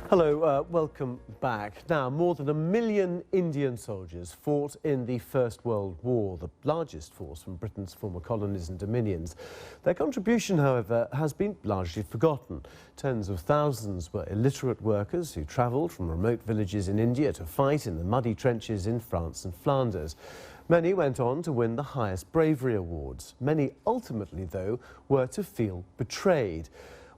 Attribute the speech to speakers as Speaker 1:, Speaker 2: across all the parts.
Speaker 1: Hello, welcome back. Now, more than 1 million Indian soldiers fought in the First World War, the largest force from Britain's former colonies and dominions. Their contribution, however, has been largely forgotten. Tens of thousands were illiterate workers who travelled from remote villages in India to fight in the muddy trenches in France and Flanders. Many went on to win the highest bravery awards. Many ultimately, though, were to feel betrayed.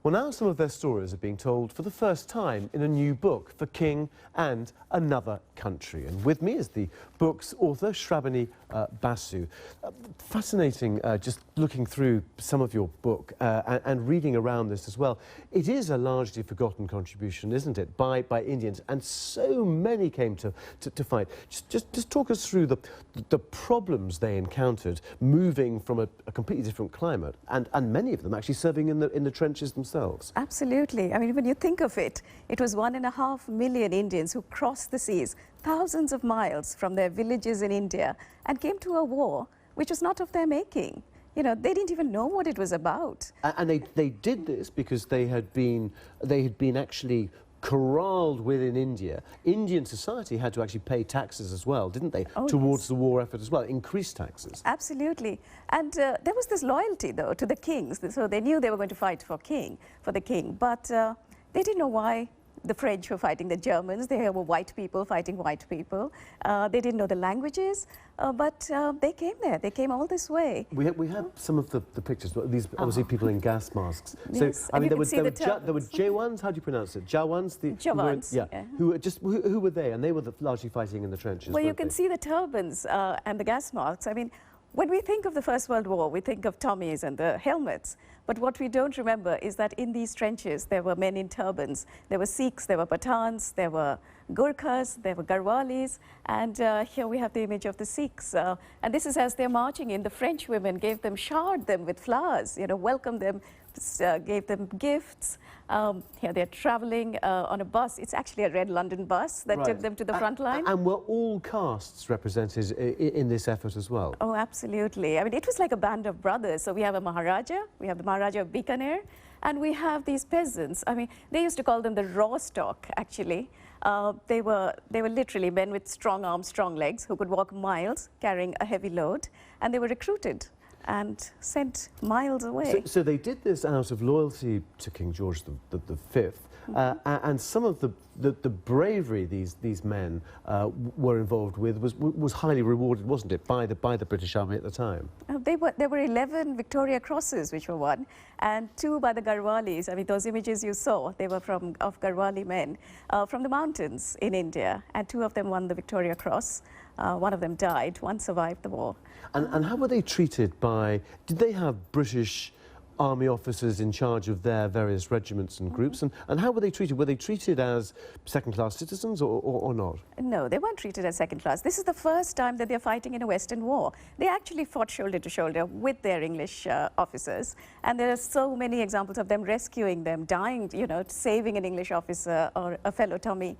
Speaker 1: Well, now some of their stories are being told for the first time in a new book, The King and Another Country. And with me is the book's author, Shrabani Basu. Fascinating, just looking through some of your book and reading around this as well. It is a largely forgotten contribution, isn't it, by Indians, and so many came to fight. Just talk us through the problems they encountered moving from a completely different climate, and many of them actually serving in the trenches themselves.
Speaker 2: Absolutely. I mean, when you think of it, it was 1.5 million Indians who crossed the seas, thousands of miles from their villages in India, and came to a war which was not of their making. You know, they didn't even know what it was about. And
Speaker 1: they did this because they had been actually corralled within India. Indian society had to actually pay taxes as well, didn't they, towards the war effort as well, increased taxes.
Speaker 2: Absolutely. And there was this loyalty, though, to the kings. So they knew they were going to fight for the king, but they didn't know why the French were fighting the Germans. They were white people fighting white people. They didn't know the languages, but they came there. They came all this way.
Speaker 1: We have some of the pictures. These obviously people in gas masks.
Speaker 2: Yes.
Speaker 1: So I mean, there were Jawans. How do you pronounce it? Jawans.
Speaker 2: Jawans.
Speaker 1: Yeah.
Speaker 2: Yeah.
Speaker 1: Who were they? And they were largely fighting in the trenches.
Speaker 2: Well, you can see the turbans and the gas masks. I mean, when we think of the First World War, we think of Tommies and the helmets. But what we don't remember is that in these trenches, there were men in turbans. There were Sikhs, there were Pathans, there were Gurkhas, there were Garhwalis. And here we have the image of the Sikhs. And this is as they're marching in. The French women gave them, showered them with flowers, you know, welcomed them, gave them gifts. Here they're traveling on a bus. It's actually a red London bus that took them to the front line.
Speaker 1: And were all castes represented in this effort as well?
Speaker 2: Oh, absolutely. I mean, it was like a band of brothers. So we have a Maharaja, we have the Maharaja of Bikaner, and we have these peasants. I mean, they used to call them the raw stock, actually. They were literally men with strong arms, strong legs, who could walk miles carrying a heavy load, and they were recruited and sent miles away.
Speaker 1: So they did this out of loyalty to King George V, and some of the bravery these men were involved with was highly rewarded, wasn't it, by the British Army at the time?
Speaker 2: There were 11 Victoria Crosses which were won, and 2 by the Garhwalis. I mean, those images you saw, they were of Garhwali men from the mountains in India, and 2 of them won the Victoria Cross. One of them died, one survived the war.
Speaker 1: And how were they treated by, did they have British army officers in charge of their various regiments and groups? And how were they treated? Were they treated as second-class citizens or not?
Speaker 2: No, they weren't treated as second class. This is the first time that they're fighting in a Western war. They actually fought shoulder to shoulder with their English officers. And there are so many examples of them rescuing them, dying, you know, saving an English officer or a fellow Tommy.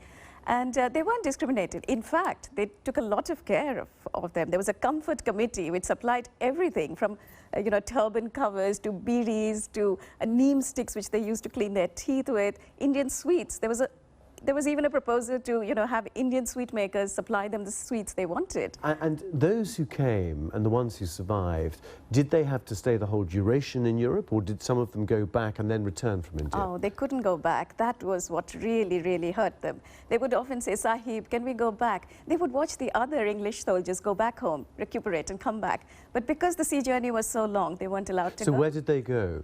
Speaker 2: And they weren't discriminated. In fact, they took a lot of care of them. There was a comfort committee which supplied everything from, you know, turban covers to beedies to neem sticks which they used to clean their teeth with, Indian sweets. There was even a proposal to, you know, have Indian sweet makers supply them the sweets they wanted.
Speaker 1: And those who came and the ones who survived, did they have to stay the whole duration in Europe, or did some of them go back and then return from India?
Speaker 2: Oh, they couldn't go back. That was what really, really hurt them. They would often say, Sahib, can we go back? They would watch the other English soldiers go back home, recuperate and come back. But because the sea journey was so long, they weren't allowed to go.
Speaker 1: So where did they go?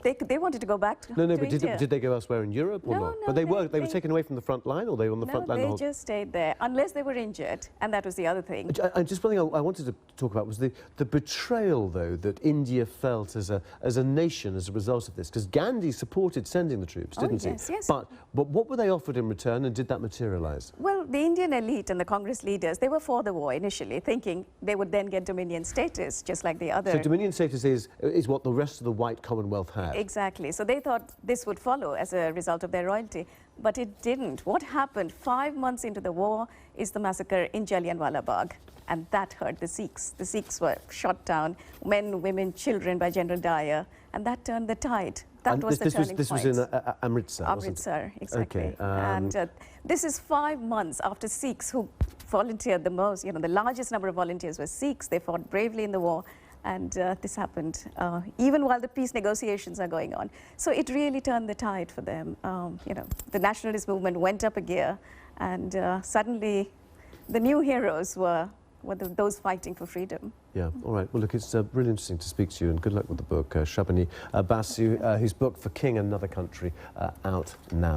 Speaker 2: They wanted to go back to
Speaker 1: but
Speaker 2: India.
Speaker 1: did they go elsewhere in Europe or not?
Speaker 2: No,
Speaker 1: but they were taken away from the front line, or they were on the front line?
Speaker 2: No, they just stayed there, unless they were injured, and that was the other thing.
Speaker 1: And just one thing I wanted to talk about was the betrayal, though, that India felt as a nation as a result of this, because Gandhi supported sending the troops, didn't he?
Speaker 2: Yes.
Speaker 1: But what were they offered in return, and did that materialise?
Speaker 2: Well, the Indian elite and the Congress leaders, they were for the war initially, thinking they would then get Dominion status, just like the other.
Speaker 1: So Dominion status is what the rest of the white Commonwealth had?
Speaker 2: Exactly. So they thought this would follow as a result of their royalty, but it didn't. What happened 5 months into the war is the massacre in Jallianwala Bagh, and that hurt the Sikhs. The Sikhs were shot down, men, women, children, by General Dyer, and that turned the tide. that was the turning point.
Speaker 1: This was in Amritsar, wasn't it?
Speaker 2: Amritsar, exactly.
Speaker 1: Okay,
Speaker 2: and this is 5 months after Sikhs who volunteered the most. You know, the largest number of volunteers were Sikhs. They fought bravely in the war. And this happened even while the peace negotiations are going on. So it really turned the tide for them. You know, the nationalist movement went up a gear, and suddenly the new heroes were those fighting for freedom.
Speaker 1: Yeah, all right. Well, look, it's really interesting to speak to you, and good luck with the book. Shrabani Basu, whose book For King Another Country, out now.